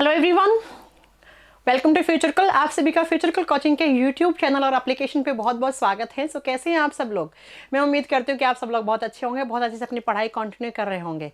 Hello everyone, welcome to Futurekal. आप सभी का फ्यूचरकल कोचिंग के यूट्यूब चैनल और एप्लीकेशन पे बहुत बहुत स्वागत है। कैसे हैं आप सब लोग? मैं उम्मीद करती हूँ कि आप सब लोग बहुत अच्छे होंगे, बहुत अच्छे से अपनी पढ़ाई कंटिन्यू कर रहे होंगे।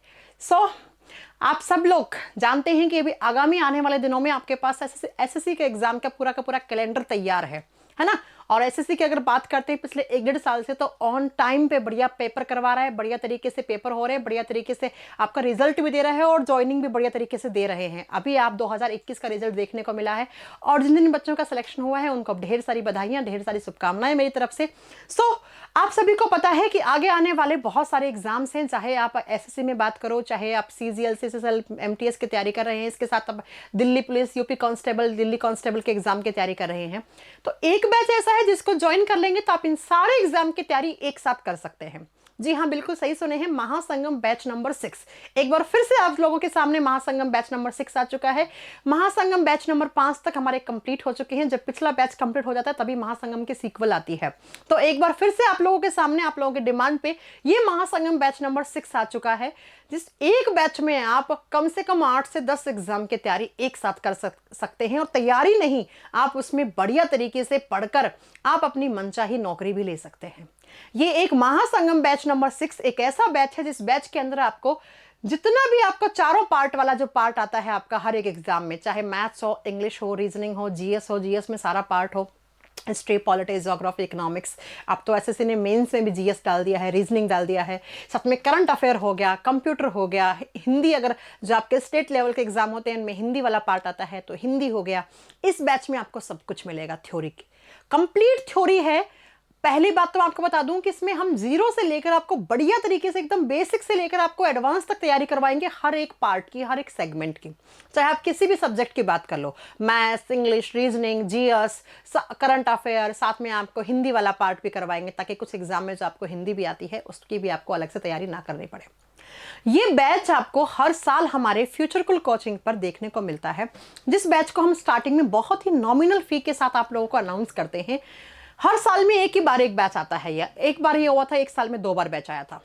आप सब लोग जानते हैं कि अभी आगामी आने वाले दिनों में आपके पास एसएससी के एग्जाम का पूरा कैलेंडर तैयार है ना। और एसएससी की अगर बात करते हैं पिछले 1-1.5 साल से, तो ऑन टाइम पे बढ़िया पेपर करवा रहा है, बढ़िया तरीके से पेपर हो रहे हैं, बढ़िया तरीके से आपका रिजल्ट भी दे रहा है और ज्वाइनिंग भी बढ़िया तरीके से दे रहे हैं। अभी आप 2021 का रिजल्ट देखने को मिला है और जिन जिन बच्चों का सिलेक्शन हुआ है उनको ढेर सारी बधाइयां, ढेर सारी शुभकामनाएं मेरी तरफ से। आप सभी को पता है कि आगे आने वाले बहुत सारे एग्जाम्स हैं, चाहे आप एसएससी में बात करो, चाहे आप सीजीएल, सीसीएल, एमटीएस की तैयारी कर रहे हैं, इसके साथ अब Delhi police, UP constable, Delhi constable के एग्जाम की तैयारी कर रहे हैं। तो एक बैच ऐसा है जिसको ज्वाइन कर लेंगे तो आप इन सारे एग्जाम की तैयारी एक साथ कर सकते हैं। जी हाँ, बिल्कुल सही सुने हैं, महासंगम बैच नंबर 6 एक बार फिर से आप लोगों के सामने महासंगम बैच नंबर 6 आ चुका है। महासंगम बैच नंबर 5 तक हमारे कंप्लीट हो चुके हैं। जब पिछला बैच कंप्लीट हो जाता है तभी महासंगम की सीक्वल आती है। तो एक बार फिर से आप लोगों के सामने, आप लोगों के डिमांड पे ये महासंगम बैच नंबर 6 आ चुका है, जिस एक बैच में आप कम से कम 8 से 10 एग्जाम की तैयारी एक साथ कर सकते हैं। और तैयारी नहीं, आप उसमें बढ़िया तरीके से पढ़कर आप अपनी मनचाही नौकरी भी ले सकते हैं। ये एक महासंगम बैच नंबर 6 एक ऐसा बैच है जिस बैच के अंदर आपको जितना भी आपका चारों पार्ट वाला जो पार्ट आता है आपका हर एक एग्जाम में, चाहे मैथ्स हो, इंग्लिश हो, रीजनिंग हो, जीएस हो, जीएस में सारा पार्ट हो, हिस्ट्री, पॉलिटिक्स, ज्योग्राफी, इकोनॉमिक्स, अब तो एसएससी ने मेंस में भी जीएस डाल दिया है, रीजनिंग डाल दिया है, साथ में करंट अफेयर हो गया, कंप्यूटर हो गया, हिंदी, अगर जो आपके स्टेट लेवल के एग्जाम होते हैं उनमें हिंदी वाला पार्ट आता है तो हिंदी हो गया। इस बैच में आपको सब कुछ मिलेगा, थ्योरी की कंप्लीट थ्योरी है। पहली बात तो आपको बता दूं कि इसमें हम जीरो से लेकर आपको बढ़िया तरीके से, एकदम बेसिक से लेकर आपको एडवांस तक तैयारी करवाएंगे, हर एक पार्ट की, हर एक सेगमेंट की। चाहे आप किसी भी सब्जेक्ट की बात कर लो, maths, English, reasoning, GS, current affair, साथ में आपको हिंदी वाला पार्ट भी करवाएंगे ताकि कुछ एग्जाम में जो आपको हिंदी भी आती है उसकी भी आपको अलग से तैयारी ना करनी पड़े। ये बैच आपको हर साल हमारे फ्यूचरकल कोचिंग पर देखने को मिलता है, जिस बैच को हम स्टार्टिंग में बहुत ही नॉमिनल फी के साथ आप लोगों को अनाउंस करते हैं। हर साल में एक ही बार एक बैच आता है, या एक बार ये हुआ था, एक साल में 2 बार बैच आया था।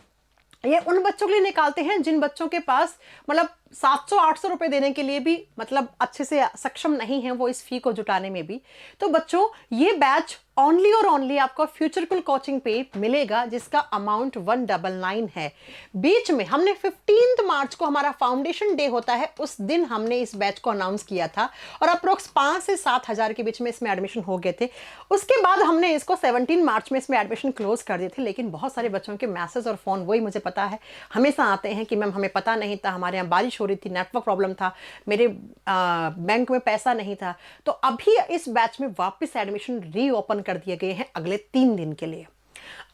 ये उन बच्चों के लिए निकालते हैं जिन बच्चों के पास मतलब 700-800 रुपए देने के लिए भी मतलब अच्छे से सक्षम नहीं है वो इस फी को जुटाने में भी। तो बच्चों, ये बैच ओनली और ओनली आपको फ्यूचरकल कोचिंग पे मिलेगा, जिसका अमाउंट 199 है। बीच में हमने 15 मार्च को हमारा फाउंडेशन डे होता है, उस दिन हमने इस बैच को अनाउंस किया था और अप्रोक्स 5 से 7 हजार के बीच में इसमें एडमिशन हो गए थे। उसके बाद हमने इसको 17 मार्च में इसमें एडमिशन क्लोज कर दिए थे। लेकिन बहुत सारे बच्चों के मैसेज और फोन, वही मुझे पता है, हमेशा आते हैं कि मैम हमें पता नहीं था, हमारे यहाँ बारिश हो रही थी, नेटवर्क प्रॉब्लम था, मेरे बैंक में पैसा नहीं था। तो अभी इस बैच में वापस एडमिशन रीओपन कर दिए गए हैं अगले 3 दिन के लिए।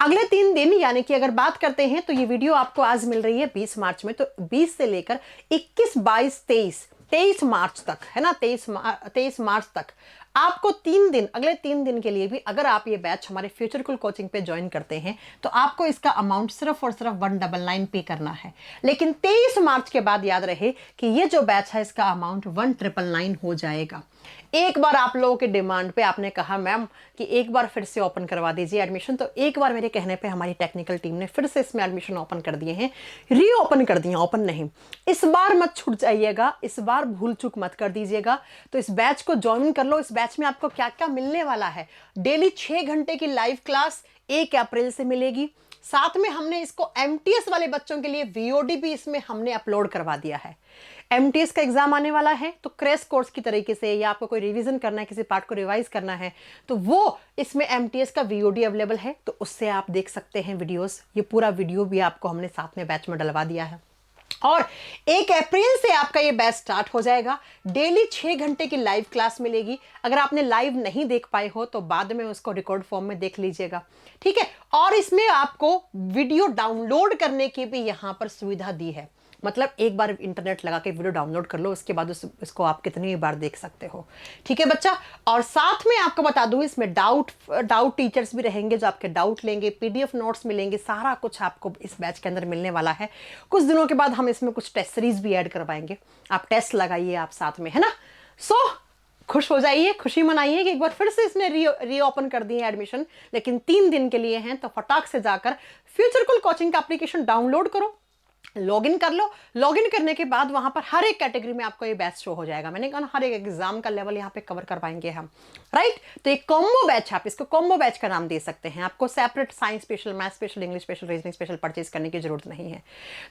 अगले 3 दिन यानी कि अगर बात करते हैं तो ये वीडियो आपको आज मिल रही है 20 मार्च में, तो 20 से लेकर 21, 22, 23 मार्च तक, है ना, 23 मार्च तक आपको 3 दिन, अगले 3 दिन के लिए भी अगर आप ये बैच हमारे फ्यूचरकल कोचिंग पे ज्वाइन करते हैं तो आपको इसका अमाउंट सिर्फ और सिर्फ 199 पे करना है। लेकिन 23 मार्च के बाद याद रहे कि ये जो बैच है इसका अमाउंट 1999 हो जाएगा। एक बार आप लोगों के डिमांड पे आपने कहा मैम कि एक बार फिर से ओपन करवा दीजिए एडमिशन, तो एक बार मेरे कहने पे हमारी टेक्निकल टीम ने फिर से इसमें एडमिशन ओपन कर दिए हैं, रीओपन कर दिए, ओपन नहीं। इस बार मत छूट जाइएगा, इस बार भूल चूक मत कर दीजिएगा। तो इस बैच को ज्वाइन कर लो। इस बैच में आपको क्या क्या मिलने वाला है, डेली 6 घंटे की लाइव क्लास 1 अप्रैल से मिलेगी। साथ में हमने इसको एमटीएस वाले बच्चों के लिए वीओडी भी इसमें हमने अपलोड करवा दिया है। एमटीएस का एग्जाम आने वाला है तो क्रैश कोर्स की तरीके से, या आपको कोई रिवीजन करना है, किसी पार्ट को रिवाइज करना है, तो वो इसमें एमटीएस का वीओडी अवेलेबल है, तो उससे आप देख सकते हैं वीडियोस। ये पूरा वीडियो भी आपको हमने साथ में बैच में डलवा दिया है। और 1 अप्रैल से आपका ये बैच स्टार्ट हो जाएगा। डेली 6 घंटे की लाइव क्लास मिलेगी। अगर आपने लाइव नहीं देख पाए हो तो बाद में उसको रिकॉर्ड फॉर्म में देख लीजिएगा, ठीक है। और इसमें आपको वीडियो डाउनलोड करने की भी यहां पर सुविधा दी है, मतलब एक बार इंटरनेट लगा के वीडियो डाउनलोड कर लो, उसके बाद इसको आप कितनी बार देख सकते हो, ठीक है बच्चा। और साथ में आपको बता दूं इसमें डाउट टीचर्स भी रहेंगे जो आपके डाउट लेंगे, पीडीएफ नोट्स मिलेंगे, सारा कुछ आपको इस बैच के अंदर मिलने वाला है। कुछ दिनों के बाद हम इसमें कुछ टेस्ट सीरीज भी ऐड करवाएंगे, आप टेस्ट लगाइए आप साथ में, है ना। खुश हो जाइए, खुशी मनाइए कि एक बार फिर से इसने रीओपन कर दिए एडमिशन, लेकिन 3 दिन के लिए हैं। तो फटाक से जाकर फ्यूचरकल कोचिंग का एप्लीकेशन डाउनलोड करो, लॉगिन कर लो। लॉगिन करने के बाद वहां पर हर एक कैटेगरी में आपको ये बैच शो हो जाएगा। मैंने कहा ना, हर एक एग्जाम का लेवल यहाँ पे कवर कर पाएंगे हम, राइट। तो एक कॉम्बो बैच, आप इसको कॉम्बो बैच का नाम दे सकते हैं। आपको separate science special, math special, English special, reasoning special purchase करने की जरूरत नहीं है।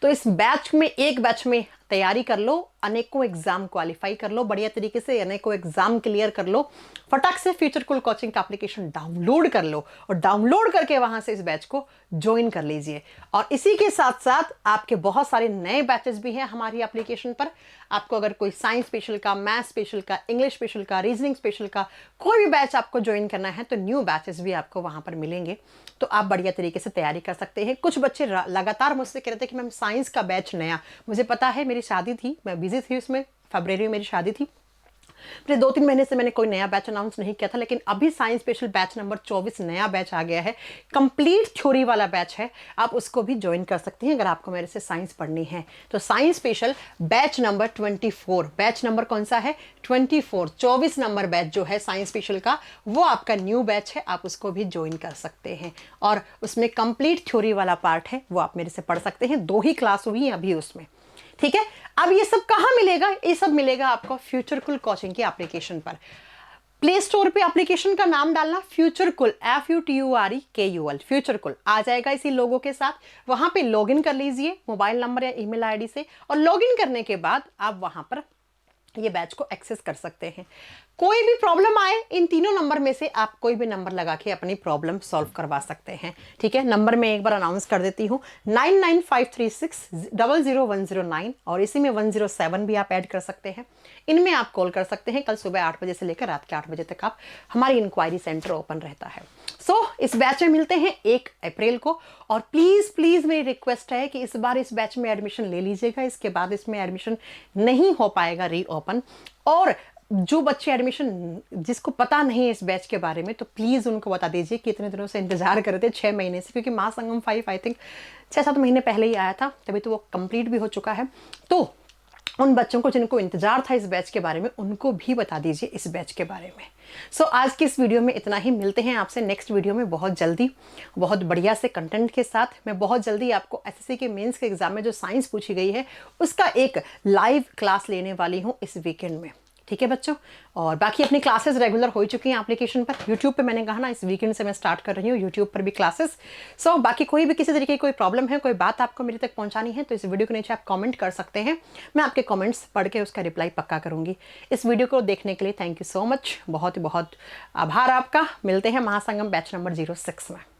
तो इस बैच में, एक बैच में तैयारी कर लो, अनेकों एग्जाम क्वालिफाई कर लो बढ़िया तरीके से, अनेकों एग्जाम क्लियर कर लो। फटाक से फ्यूचरकुल कोचिंग का एप्लीकेशन डाउनलोड कर लो और डाउनलोड करके वहां से इस बैच को ज्वाइन कर लीजिए। और इसी के साथ साथ आपके बहुत सारे नए बैचेस भी हैं हमारी एप्लीकेशन पर। आपको अगर कोई साइंस स्पेशल का, मैथ स्पेशल का, इंग्लिश स्पेशल का, रीजनिंग स्पेशल का कोई भी बैच आपको ज्वाइन करना है तो न्यू बैचेस भी आपको वहां पर मिलेंगे। तो आप बढ़िया तरीके से तैयारी कर सकते हैं। कुछ बच्चे लगातार मुझसे कह रहे थे कि मैम साइंस का बैच नया, मुझे पता है मेरी शादी थी, मैं बिजी थी उसमें, फरवरी में मेरी शादी थी, फिर 2-3 महीने से मैंने कोई नया बैच अनाउंस नहीं किया था। लेकिन अभी साइंस स्पेशल बैच नंबर 24 नया बैच आ गया है, कंप्लीट थ्योरी वाला बैच है। आप उसको भी ज्वाइन कर सकते हैं अगर आपको मेरे से साइंस पढ़नी है। तो science special batch number 24, batch number कौन सा है? 24, 24 नंबर बैच जो है साइंस स्पेशल का, वो आपका न्यू बैच है। आप उसको भी ज्वाइन कर सकते हैं और उसमें कंप्लीट थ्योरी वाला पार्ट है, वो आप मेरे से पढ़ सकते हैं। 2 ही क्लास हुई है अभी उसमें, ठीक है। अब ये सब कहां मिलेगा? ये सब मिलेगा आपको फ्यूचरकुल कोचिंग के एप्लीकेशन पर। प्ले स्टोर पे एप्लीकेशन का नाम डालना फ्यूचरकुल, FUTUREKUL, फ्यूचरकुल आ जाएगा इसी लोगो के साथ। वहां पे लॉगिन कर लीजिए मोबाइल नंबर या ईमेल आईडी से, और लॉगिन करने के बाद आप वहां पर ये बैच को एक्सेस कर सकते हैं। कोई भी प्रॉब्लम आए, इन तीनों नंबर में से आप कोई भी नंबर लगा के अपनी प्रॉब्लम सॉल्व करवा सकते हैं, ठीक है। नंबर मैं एक बार अनाउंस कर देती हूँ, 9953600109, और इसी में 107 भी आप ऐड कर सकते हैं। इनमें आप कॉल कर सकते हैं। कल सुबह 8 बजे से लेकर रात के 8 बजे तक आप हमारी इंक्वायरी सेंटर ओपन रहता है। इस बैच में मिलते हैं 1 अप्रैल को। और प्लीज प्लीज मेरी रिक्वेस्ट है कि इस बार इस बैच में एडमिशन ले लीजिएगा। इसके बाद इसमें एडमिशन नहीं हो पाएगा रीओपन। और जो बच्चे एडमिशन, जिसको पता नहीं है इस बैच के बारे में, तो प्लीज उनको बता दीजिए कि इतने दिनों से इंतजार कर रहे थे, 6 महीने से, क्योंकि महासंगम 5 आई थिंक 6-7 महीने पहले ही आया था, तभी तो वो कंप्लीट भी हो चुका है। तो उन बच्चों को जिनको इंतजार था इस बैच के बारे में, उनको भी बता दीजिए इस बैच के बारे में। आज की इस वीडियो में इतना ही। मिलते हैं आपसे नेक्स्ट वीडियो में बहुत जल्दी, बहुत बढ़िया से कंटेंट के साथ। मैं बहुत जल्दी आपको एसएससी के मेंस के एग्जाम में जो साइंस पूछी गई है उसका एक लाइव क्लास लेने वाली हूँ इस वीकेंड में, ठीक है बच्चों। और बाकी अपनी क्लासेस रेगुलर हो चुकी हैं एप्लीकेशन पर। यूट्यूब पे मैंने कहा ना, इस वीकेंड से मैं स्टार्ट कर रही हूँ यूट्यूब पर भी क्लासेस। बाकी कोई भी किसी तरीके की कोई प्रॉब्लम है, कोई बात आपको मेरे तक पहुंचानी है, तो इस वीडियो के नीचे आप कमेंट कर सकते हैं। मैं आपके कमेंट्स पढ़ के उसका रिप्लाई पक्का करूंगी। इस वीडियो को देखने के लिए थैंक यू सो मच, बहुत बहुत आभार आपका। मिलते हैं महासंगम बैच नंबर 06 में।